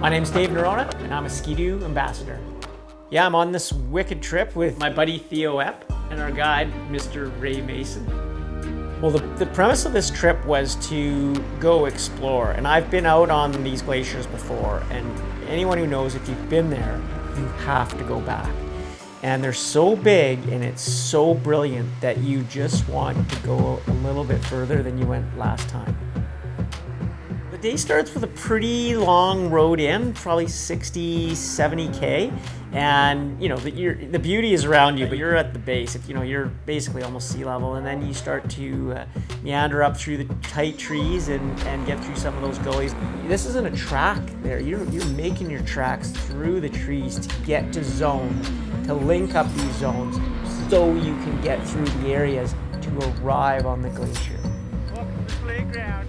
My name's Dave Norona, and I'm a Ski-Doo ambassador. Yeah, I'm on this wicked trip with my buddy Theo Epp and our guide, Mr. Ray Mason. Well, the premise of this trip was to go explore, and I've been out on these glaciers before, and anyone who knows if you've been there, you have to go back. And they're so big and it's so brilliant that you just want to go a little bit further than you went last time. The day starts with a pretty long road in, probably 60, 70K. And you know, the beauty is around you, but you're at the base. You're basically almost sea level, and then you start to meander up through the tight trees and get through some of those gullies. This isn't a track there. You're making your tracks through the trees to get to zones, to link up these zones so you can get through the areas to arrive on the glacier. Welcome to the playground.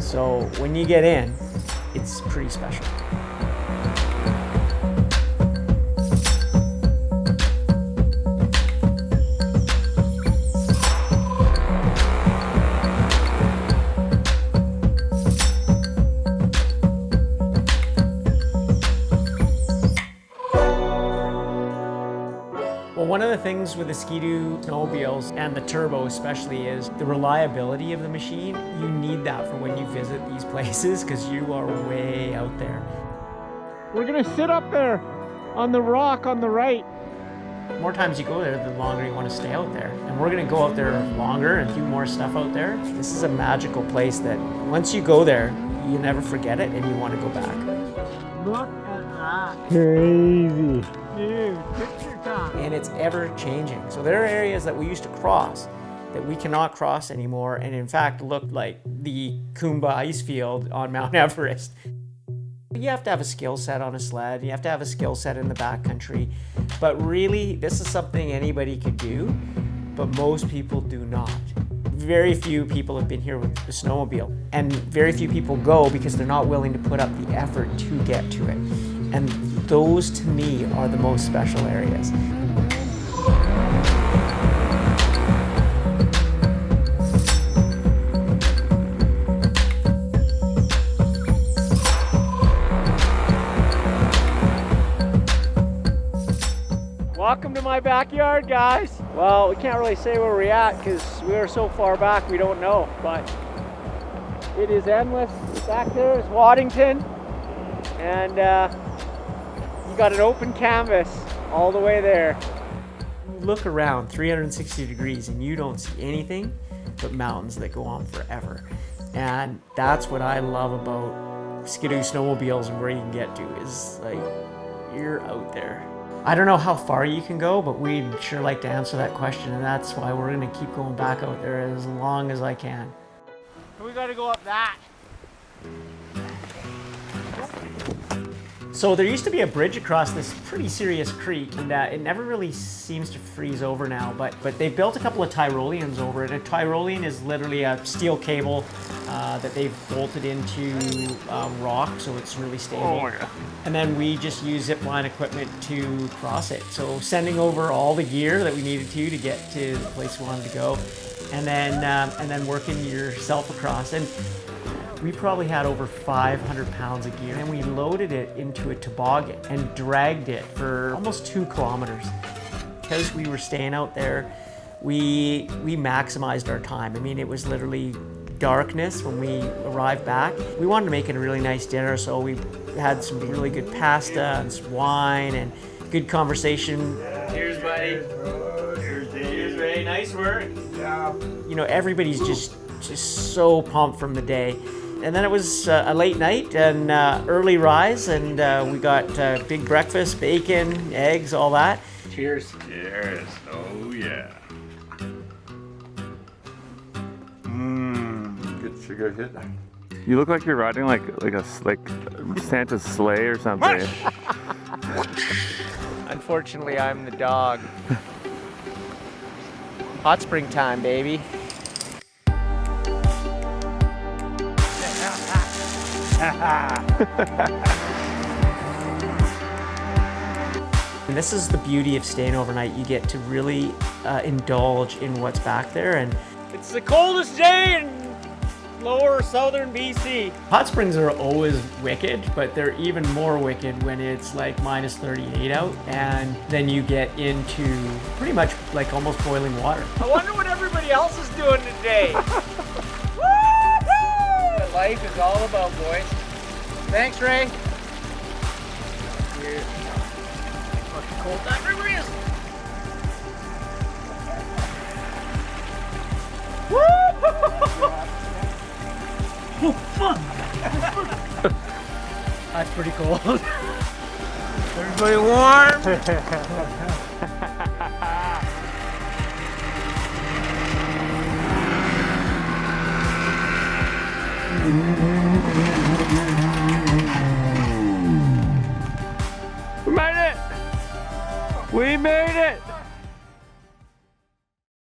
So when you get in, it's pretty special. Well, one of the things with the Ski-Doo snowmobiles, and the turbo especially, is the reliability of the machine. You need that for when you visit these places because you are way out there. We're gonna sit up there on the rock on the right. The more times you go there, the longer you want to stay out there. And we're gonna go out there longer and do more stuff out there. This is a magical place that once you go there, you never forget it and you want to go back. Look at that. Crazy. Dude, picture time. And it's ever changing. So there are areas that we used to cross that we cannot cross anymore, and in fact look like the Kumba ice field on Mount Everest. You have to have a skill set on a sled, you have to have a skill set in the backcountry, but really this is something anybody could do, but most people do not. Very few people have been here with the snowmobile, and very few people go because they're not willing to put up the effort to get to it. And those, to me, are the most special areas. Welcome to my backyard, guys. Well, we can't really say where we're at because we are so far back we don't know, but it is endless. Back there is Waddington, and you got an open canvas all the way there. Look around 360 degrees and you don't see anything but mountains that go on forever. And that's what I love about Ski-Doo snowmobiles and where you can get to is like, you're out there. I don't know how far you can go, but we'd sure like to answer that question, and that's why we're gonna keep going back out there as long as I can. We gotta go up that. So there used to be a bridge across this pretty serious creek, and it never really seems to freeze over now, but they built a couple of Tyroleans over it. A Tyrolean is literally a steel cable that they've bolted into rock, so it's really stable. Oh, yeah. And then we just use zipline equipment to cross it. So sending over all the gear that we needed to get to the place we wanted to go, and then working yourself across. And we probably had over 500 pounds of gear, and we loaded it into a toboggan and dragged it for almost 2 kilometers. Because we were staying out there, we maximized our time. I mean, it was literally darkness when we arrived back. We wanted to make it a really nice dinner, so we had some really good pasta and some wine and good conversation. Cheers, buddy. Cheers, Ray. Nice work. Yeah. You know, everybody's just so pumped from the day. And then it was a late night and early rise, and we got big breakfast, bacon, eggs, all that. Cheers. Cheers. Oh yeah. Good sugar hit. You look like you're riding like Santa's sleigh or something. Unfortunately, I'm the dog. Hot spring time, baby. And this is the beauty of staying overnight. You get to really indulge in what's back there, and it's the coldest day in lower southern BC. Hot springs are always wicked, but they're even more wicked when it's like minus 38 out, and then you get into pretty much like almost boiling water. I wonder what everybody else is doing today. Woo-hoo! What life is all about, boys. Thanks, Ray. Here. Fucking cold that river is. Oh, fuck! That's pretty cold. Everybody warm? We made it! We made it!